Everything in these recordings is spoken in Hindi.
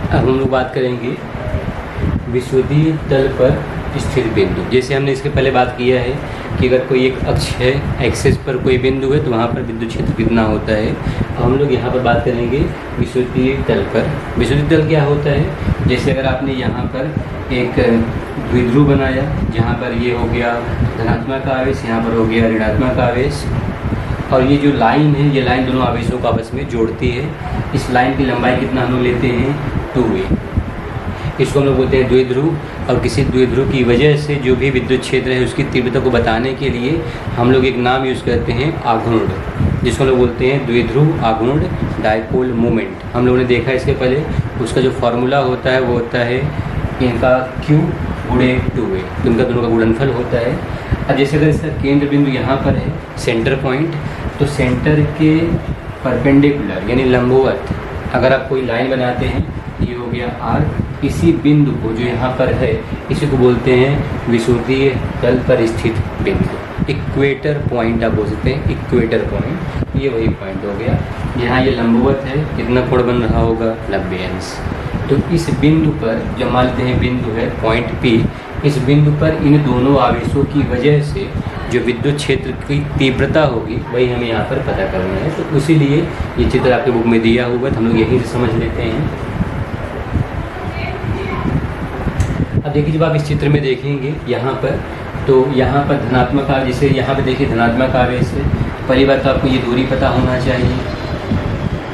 अब हम लोग बात करेंगे विषुवतीय तल पर स्थित बिंदु। जैसे हमने इसके पहले बात किया है कि अगर कोई एक अक्ष है, एक्सिस पर कोई बिंदु है तो वहाँ पर विद्युत क्षेत्र कितना होता है। अब हम लोग यहाँ पर बात करेंगे विषुवतीय तल पर। विषुवतीय तल क्या होता है, जैसे अगर आपने यहाँ पर एक द्विध्रुव बनाया जहाँ पर ये हो गया धनात्मक आवेश, यहाँ पर हो गया ऋणात्मक आवेश, और ये जो लाइन है ये लाइन दोनों आवेशों को आपस में जोड़ती है। इस लाइन की लंबाई कितना हम लोग लेते हैं 2a। इसको हम लोग बोलते हैं द्विध्रुव। और किसी द्विध्रुव की वजह से जो भी विद्युत क्षेत्र है उसकी तीव्रता को बताने के लिए हम लोग एक नाम यूज़ करते हैं आघूर्ण, जिसको हम लोग बोलते हैं द्विध्रुव आघूर्ण डायपोल मोमेंट। हम लोगों ने देखा इसके पहले, उसका जो फार्मूला होता है वो होता है इनका Q गुणे 2a, तो इनका दोनों का गुणनफल होता है। अब जैसे अगर इसका केंद्र बिंदु यहाँ पर है सेंटर पॉइंट, तो सेंटर के परपेंडिकुलर यानी लंबवत अगर आप कोई लाइन बनाते हैं, ये हो गया R, इसी बिंदु को जो यहाँ पर है इसी को बोलते हैं विषुवतीय तल पर स्थित बिंदु। इक्वेटर पॉइंट आप बोल सकते हैं, इक्वेटर पॉइंट, ये वही पॉइंट हो गया। यहाँ ये लंबवत है, कितना कोण बन रहा होगा 90 अंश। तो इस बिंदु पर जो मान लेते हैं बिंदु है पॉइंट P, इस बिंदु पर इन दोनों आवेशों की वजह से जो विद्युत क्षेत्र की तीव्रता होगी वही हमें यहाँ पर पता करना है। तो इसीलिए ये चित्र आपके बुक में दिया हुआ है, तो हम लोग यहीं से समझ लेते हैं। अब देखिए जब आप इस चित्र में देखेंगे यहाँ पर, तो यहाँ पर धनात्मक आवेश, जैसे यहाँ पर देखिए धनात्मक आवेश है। पहली बात तो आपको ये दूरी पता होना चाहिए,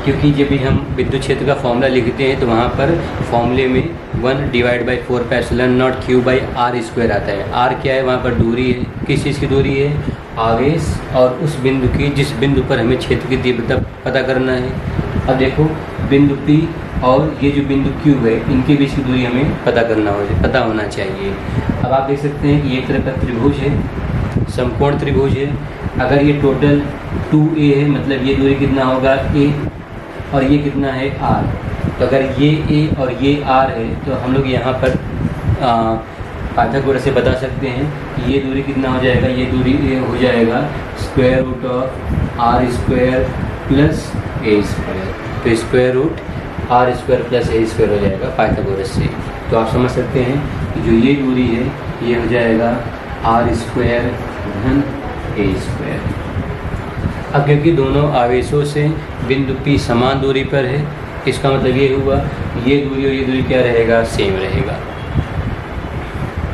क्योंकि जब भी हम विद्युत क्षेत्र का फॉर्मूला लिखते हैं तो वहाँ पर फॉर्मूले में 1/4πε0 Q/r² आता है। r क्या है, वहाँ पर दूरी है। किस चीज़ की दूरी है, आवेश और उस बिंदु की जिस बिंदु पर हमें क्षेत्र की तीव्रता पता करना है। अब देखो बिंदु P और ये जो बिंदु Q है इनके बीच की दूरी हमें पता होना चाहिए। अब आप देख सकते हैं कि एक तरह का त्रिभुज है, समकोण त्रिभुज है। अगर ये टोटल 2a है, मतलब ये दूरी कितना होगा a, और ये कितना है r। तो अगर ये a और ये r है तो हम लोग यहाँ पर पाइथागोरस से बता सकते हैं कि ये दूरी कितना हो जाएगा, ये दूरी हो जाएगा √r² प्लस a²। तो √r² प्लस a² हो जाएगा पाइथागोरस से। तो आप समझ सकते हैं कि जो ये दूरी है ये हो जाएगा r² धन a²। अब क्योंकि दोनों आवेशों से बिंदु P समान दूरी पर है, इसका मतलब ये हुआ ये दूरी और ये दूरी क्या रहेगा, सेम रहेगा।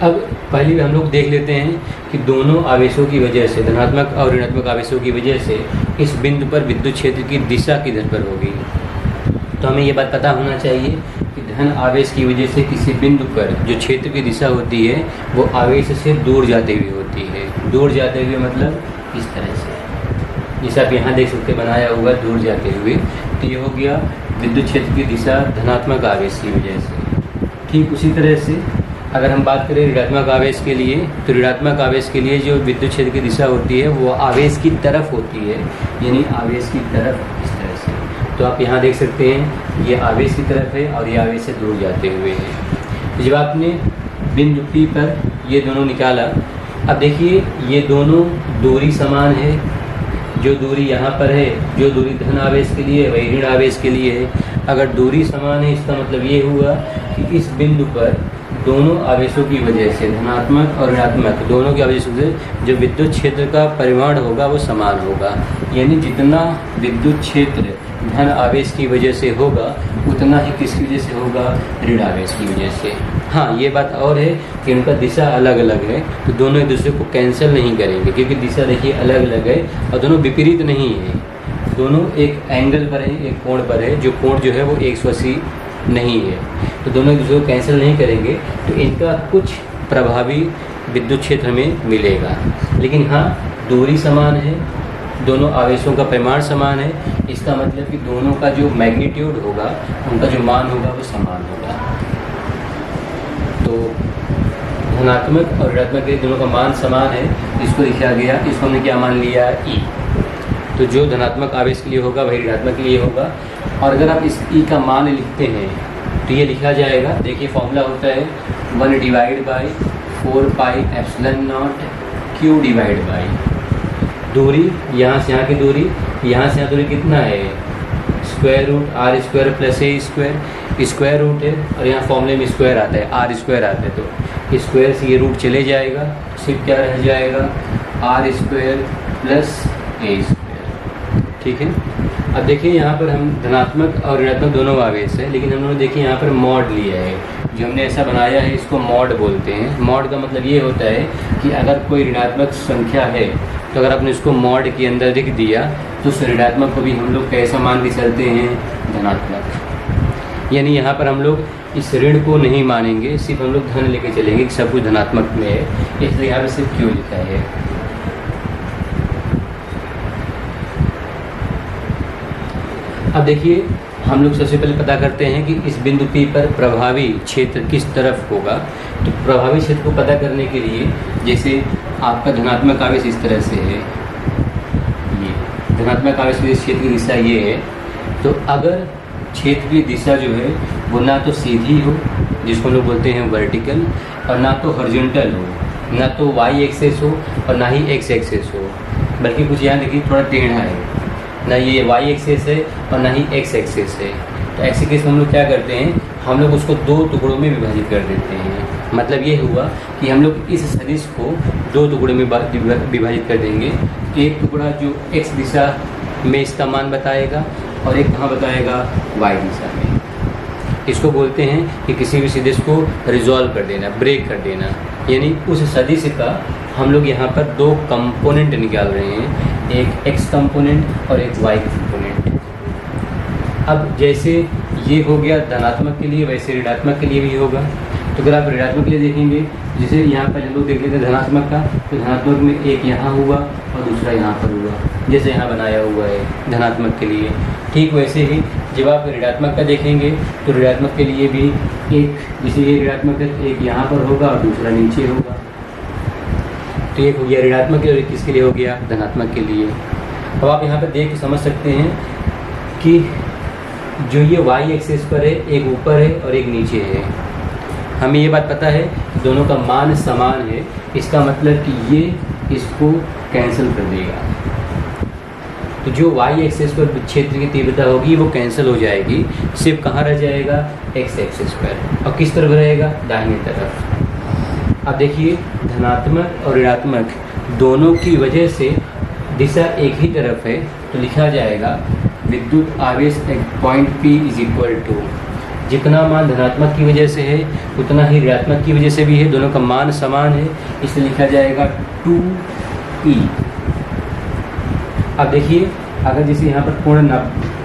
अब पहले हम लोग देख लेते हैं कि दोनों आवेशों की वजह से, धनात्मक और ऋणात्मक आवेशों की वजह से इस बिंदु पर विद्युत क्षेत्र की दिशा किधर पर होगी। तो हमें ये बात पता होना चाहिए कि धन आवेश की वजह से किसी बिंदु पर जो क्षेत्र की दिशा होती है वो आवेश से दूर जाते हुए होती है। दूर जाते हुए मतलब इस तरह से, जैसे आप यहाँ देख सकते बनाया हुआ दूर जाते हुए। तो ये हो गया विद्युत क्षेत्र की दिशा धनात्मक आवेश की वजह से। ठीक उसी तरह से अगर हम बात करें ऋणात्मक आवेश के लिए, तो ऋणात्मक आवेश के लिए जो विद्युत क्षेत्र की दिशा होती है वो आवेश की तरफ होती है, यानी आवेश की तरफ इस तरह से। तो आप यहाँ देख सकते हैं ये आवेश की तरफ है और ये आवेश से दूर जाते हुए है। तो जब आपने बिंदु P पर ये दोनों निकाला, अब देखिए ये दोनों दूरी समान है। जो दूरी यहाँ पर है, जो दूरी धन आवेश के लिए वही ऋण आवेश के लिए है। अगर दूरी समान है इसका मतलब ये हुआ कि इस बिंदु पर दोनों आवेशों की वजह से, धनात्मक और ऋणात्मक दोनों की आवेशों से जो विद्युत क्षेत्र का परिमाण होगा वो समान होगा। यानी जितना विद्युत क्षेत्र धन आवेश की वजह से होगा उतना ही किसकी वजह से होगा, ऋण आवेश की वजह से। हाँ, ये बात और है कि उनका दिशा अलग अलग है, तो दोनों एक दूसरे को कैंसिल नहीं करेंगे, क्योंकि दिशा देखिए अलग अलग है और दोनों विपरीत नहीं है। दोनों एक एंगल पर है, एक कोण पर है, जो कोण जो है वो 180 नहीं है। तो दोनों एक दूसरे को कैंसिल नहीं करेंगे, तो इनका कुछ प्रभावी विद्युत क्षेत्र में मिलेगा। लेकिन हाँ, दूरी समान है, दोनों आवेशों का परिमाण समान है, इसका मतलब कि दोनों का जो मैग्नीट्यूड होगा, उनका जो मान होगा वो समान होगा। तो धनात्मक और ऋणात्मक के दोनों का मान समान है, इसको लिखा गया, इसको हमने क्या मान लिया, E। तो जो धनात्मक आवेश के लिए होगा वही ऋणात्मक के लिए होगा। और अगर आप इस E का मान लिखते हैं तो ये लिखा जाएगा, देखिए फॉर्मूला होता है 1/4πε0 Q डिवाइड बाई दूरी, यहाँ से यहाँ की दूरी, यहाँ से यहाँ दूरी कितना है square root R square plus A square, square root है और यहाँ फॉर्मूले में स्क्वायर आता है, आर स्क्वायर आता है, तो स्क्वायर से ये रूट चले जाएगा, सिर्फ क्या रह जाएगा R square plus A square. ठीक है। अब देखिए यहाँ पर हम धनात्मक और ऋणात्मक दोनों आवेश है, लेकिन हम लोगों ने देखिए यहाँ पर मॉड लिया है, जो हमने ऐसा बनाया है इसको मॉड बोलते हैं। मॉड का मतलब ये होता है कि अगर कोई ऋणात्मक संख्या है तो अगर आपने इसको मॉड के अंदर लिख दिया तो उस ऋणात्मक को भी हम लोग कैसा मान के चलते हैं, धनात्मक। यानी यहाँ पर हम लोग इस ऋण को नहीं मानेंगे, सिर्फ हम लोग धन लेके चलेंगे कि सब कुछ धनात्मक में है, इसलिए यहाँ पर सिर्फ क्यों लिखा है। अब देखिए हम लोग सबसे पहले पता करते हैं कि इस बिंदु P पर प्रभावी क्षेत्र किस तरफ होगा। तो प्रभावी क्षेत्र को पता करने के लिए जैसे आपका धनात्मक आवेश इस तरह से है, ये धनात्मक आवेश के क्षेत्र की दिशा ये है, तो अगर क्षेत्र की दिशा जो है वो ना तो सीधी हो जिसको हम लोग बोलते हैं वर्टिकल, और ना तो हॉरिजॉन्टल हो, ना तो वाई एक्सेस हो और ना ही एक्स एक्सेस हो, बल्कि कुछ यहाँ देखिए थोड़ा टेढ़ा है, ना ये वाई एक्सेस है और ना ही एक्स एक्सेस है। तो एक्स एक्सेस हम लोग क्या करते हैं, हम लोग उसको दो टुकड़ों में विभाजित कर देते हैं। मतलब ये हुआ कि हम लोग इस सदिश को दो टुकड़े में विभाजित कर देंगे। एक टुकड़ा जो एक्स दिशा में इसका मान बताएगा और एक कहाँ बताएगा, वाई दिशा में। इसको बोलते हैं कि किसी भी सदिश को रिजॉल्व कर देना, ब्रेक कर देना। यानी उस सदिश का हम लोग यहाँ पर दो कंपोनेंट निकाल रहे हैं, एक एक्स कंपोनेंट और एक वाई कंपोनेंट। अब जैसे ये हो गया धनात्मक के लिए, वैसे ऋणात्मक के लिए भी होगा। तो अगर आप ऋणात्मक के लिए देखेंगे, जैसे यहाँ पर हम लोग देख लेते हैं धनात्मक का, तो धनात्मक में एक यहाँ हुआ और दूसरा यहाँ पर हुआ, जैसे यहाँ बनाया हुआ है धनात्मक के लिए। ठीक वैसे ही जब आप ऋणात्मक का देखेंगे तो ऋणात्मक के लिए भी एक, जैसे ये ऋणात्मक है, एक यहाँ पर होगा और दूसरा नीचे होगा। तो एक हो गया ऋणात्मक के लिए, किसके लिए हो गया, धनात्मक के लिए। अब आप यहाँ पर देख के समझ सकते हैं कि जो ये वाई एक्सिस पर है, एक ऊपर है और एक नीचे है। हमें ये बात पता है कि दोनों का मान समान है, इसका मतलब कि ये इसको कैंसिल कर देगा। तो जो वाई एक्सिस पर क्षेत्र की तीव्रता होगी वो कैंसिल हो जाएगी, सिर्फ कहाँ रह जाएगा, एक्स एक्सिस पर। और किस तरफ रहेगा, दाहिनी तरफ। अब देखिए धनात्मक और ऋणात्मक दोनों की वजह से दिशा एक ही तरफ है, तो लिखा जाएगा विद्युत आवेश point P is equal to, जितना मान धनात्मक की वजह से है उतना ही ऋणात्मक की वजह से भी है, दोनों का मान समान है, इसलिए लिखा जाएगा 2E। अब देखिए अगर जैसे यहाँ पर कोण ना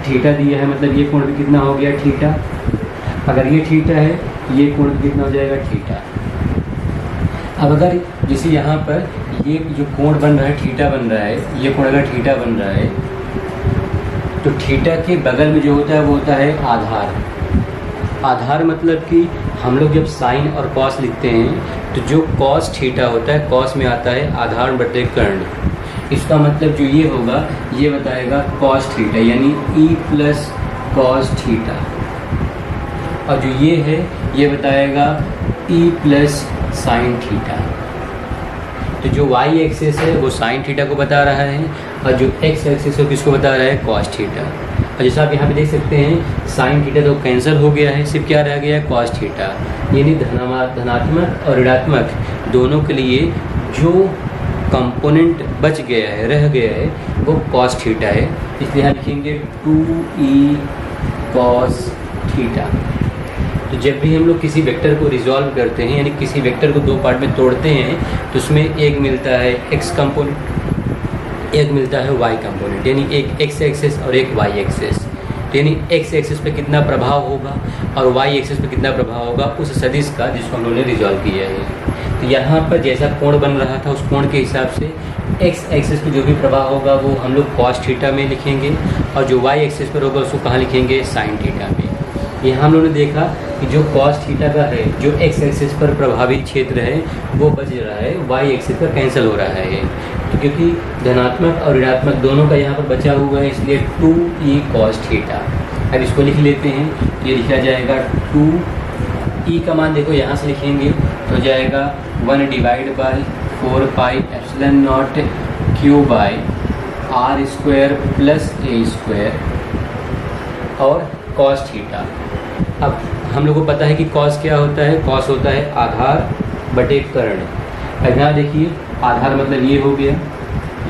थीटा दिया है, मतलब ये कोण भी कितना हो गया, थीटा। अगर ये थीटा है, ये कोण भी कितना हो जाएगा, थीटा। अब अगर जैसे यहाँ पर ये जो कोण बन रहा है, थीटा बन रहा है, ये कोण अगर थीटा बन रहा है, तो थीटा के बगल में जो होता है वो होता है आधार। आधार मतलब कि हम लोग जब साइन और कॉस लिखते हैं तो जो कॉस थीटा होता है, कॉस में आता है आधार बटे कर्ण। इसका मतलब जो ये होगा, ये बताएगा कॉस थीटा, यानी E प्लस कॉस थीटा। और जो ये है ये बताएगा E प्लस साइन थीटा। तो जो वाई एक्सेस है वो साइन थीटा को बता रहा है और जो एक्स एक्सेस है किसको बता रहा है, कॉस थीटा। और जैसा आप यहाँ पे देख सकते हैं साइन थीटा तो कैंसिल हो गया है, सिर्फ क्या रह गया है, कॉस थीटा। यानी धनात्मक और ऋणात्मक दोनों के लिए जो कंपोनेंट बच गया है, रह गया है, वो कॉस थीटा है। इसलिए यहाँ लिखेंगे 2E कॉस थीटा। तो जब भी हम लोग किसी वेक्टर को रिजॉल्व करते हैं, यानी किसी वेक्टर को दो पार्ट में तोड़ते हैं, तो उसमें एक मिलता है एक्स कंपोनेंट, एक मिलता है वाई कंपोनेंट, यानी एक एक्स एक्सेस और एक वाई एक्सेस। तो यानी एक्स एक्सेस पे कितना प्रभाव होगा और वाई एक्सेस पे कितना प्रभाव होगा उस सदिश का, जिसको हम लोगों ने रिजॉल्व किया है। तो यहाँ पर जैसा कोण बन रहा था उस कोण के हिसाब से एक्स एक्सेस पे जो भी प्रभाव होगा वो हम लोग कॉस थीटा में लिखेंगे, और जो वाई एक्सेस पर होगा उसको कहाँ लिखेंगे, साइन थीटा में। यहाँ हम लोगों ने देखा कि जो कॉस थीटा का है, जो एक्स एक्सिस पर प्रभावी क्षेत्र है वो बच रहा है, वाई एक्सिस पर कैंसिल हो रहा है। तो क्योंकि धनात्मक और ऋणात्मक दोनों का यहाँ पर बचा हुआ है, इसलिए 2E कॉस थीटा। अब इसको लिख लेते हैं, ये लिखा जाएगा 2E का मान देखो यहाँ से लिखेंगे तो जाएगा 1 divide by 4 pi epsilon not Q by R square plus A square और कॉस थीटा। अब हम लोग को पता है कि कॉस क्या होता है, कॉस होता है आधार बटे कर्ण। अब यहाँ देखिए आधार मतलब ये हो गया,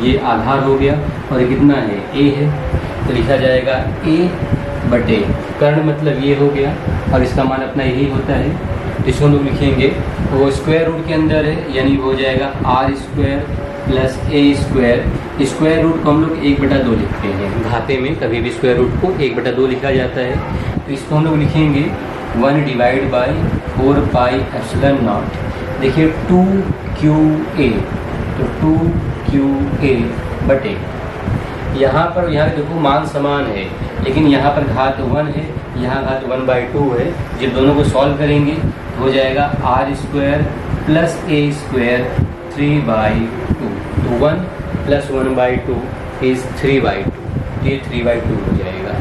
ये आधार हो गया और ये कितना है, ए है, तो लिखा जाएगा ए बटे कर्ण मतलब ये हो गया और इसका मान अपना यही होता है। तो इसको हम लोग लिखेंगे वो स्क्वायर रूट के अंदर है, यानी वो हो जाएगा R square plus A square. Square root को हम लोग 1/2 लिखते हैं, घाते में कभी भी स्क्वायर रूट को 1/2 लिखा जाता है। तो इसको हम लोग लिखेंगे 1 divide by 4 pi epsilon not. देखिए 2QA, तो 2QA बटे यहाँ पर देखो मान समान है, लेकिन यहाँ पर घात 1 है, यहाँ घात 1/2 है। जब दोनों को सॉल्व करेंगे हो जाएगा R square plus A square 3/2। तो 1 प्लस 1/2 इज़ 3/2, तो ये 3/2 हो जाएगा।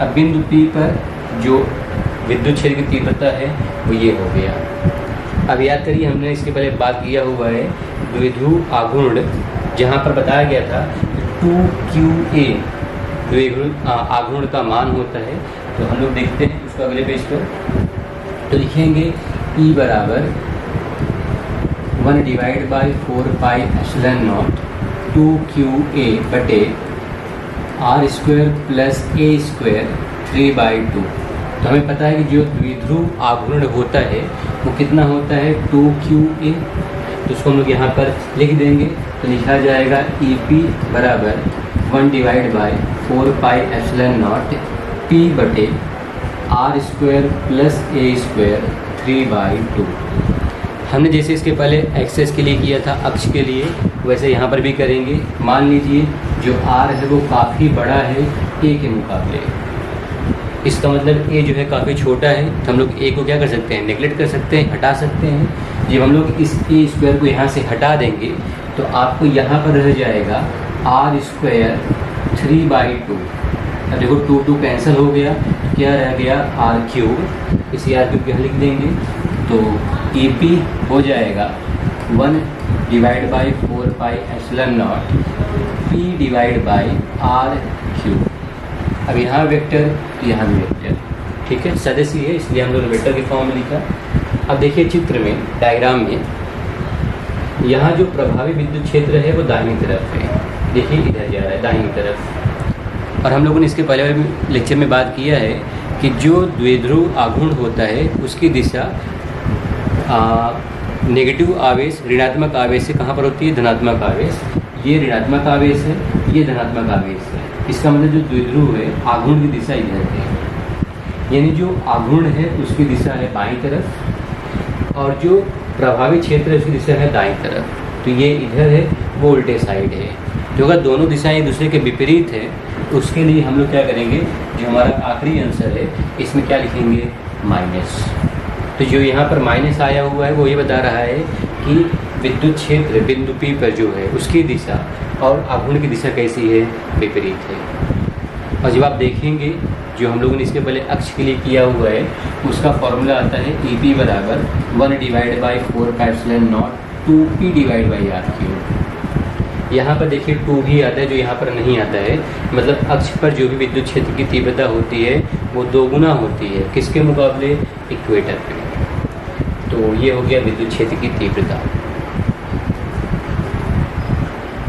अब बिंदु P पर जो विद्युत क्षेत्र की तीव्रता है वो ये हो गया। अब याद करिए हमने इसके पहले बात किया हुआ है द्विध्रुव आघूर्ण, जहाँ पर बताया गया था 2QA द्विध्रुव आघूर्ण का मान होता है। तो हम लोग देखते हैं उसको अगले पेज पर। तो लिखेंगे E बराबर 1 divide by 4 pi epsilon nought 2QA बटे R square plus A square 3/2। तो हमें पता है कि जो द्विध्रुव आघूर्ण होता है वो कितना होता है 2QA। तो उसको हम लोग यहाँ पर लिख देंगे, तो लिखा जाएगा EP बराबर 1 divide by 4 pi epsilon nought P बटे R square plus A square 3/2। हमने जैसे इसके पहले एक्सेस के लिए किया था अक्ष के लिए, वैसे यहाँ पर भी करेंगे। मान लीजिए जो R है वो काफ़ी बड़ा है A के मुकाबले, इसका मतलब A जो है काफ़ी छोटा है, तो हम लोग A को क्या कर सकते हैं, नेगलेक्ट कर सकते हैं, हटा सकते हैं। जब हम लोग इस A स्क्वायर को यहाँ से हटा देंगे तो आपको यहाँ पर रह जाएगा आर स्क्वायर 3/2। अब देखो 2 कैंसिल हो गया, क्या रह गया r3। इसी r3 को यहाँ लिख देंगे, तो EP हो जाएगा 1 divide by 4 pi epsilon nought P divide by r3। अब यहाँ वेक्टर, यहाँ भी वेक्टर, ठीक है, सदस्य है इसलिए हम लोग वेक्टर के फॉर्म में लिखा। अब देखिए चित्र में, डायग्राम में, यहाँ जो प्रभावी विद्युत क्षेत्र है वो दाहिनी तरफ है। देखिए इधर जा रहा है दाहिनी तरफ। और हम लोगों ने इसके पहले लेक्चर में बात किया है कि जो द्विध्रुव आघूर्ण होता है उसकी दिशा नेगेटिव आवेश ऋणात्मक आवेश से कहाँ पर होती है, धनात्मक आवेश। ये ऋणात्मक आवेश है, ये धनात्मक आवेश है। इसका मतलब जो द्विध्रुव है आघूर्ण की दिशा इधर है, यानी जो आघूर्ण है उसकी दिशा है बाईं तरफ और जो प्रभावी क्षेत्र है उसकी दिशा है दाईं तरफ। तो ये इधर है, वो उल्टे साइड है। जो अगर दोनों दिशाएं एक दूसरे के विपरीत है तो उसके लिए हम लोग क्या करेंगे, जो हमारा आखिरी आंसर है इसमें क्या लिखेंगे, माइनस। तो जो यहाँ पर माइनस आया हुआ है वो ये बता रहा है कि विद्युत क्षेत्र बिंदु P पर जो है उसकी दिशा और आघूर्ण की दिशा कैसी है, विपरीत है। और जब आप देखेंगे जो हम लोगों ने इसके पहले अक्ष के लिए किया हुआ है उसका फॉर्मूला आता है EP बराबर 1 divide by 4 pi epsilon not 2P divide by r3। यहाँ पर देखिए 2 भी आता है जो यहाँ पर नहीं आता है, मतलब अक्ष पर जो भी विद्युत क्षेत्र की तीव्रता होती है वो 2 गुना होती है, किसके मुकाबले, इक्वेटर पे। तो ये हो गया विद्युत क्षेत्र की तीव्रता।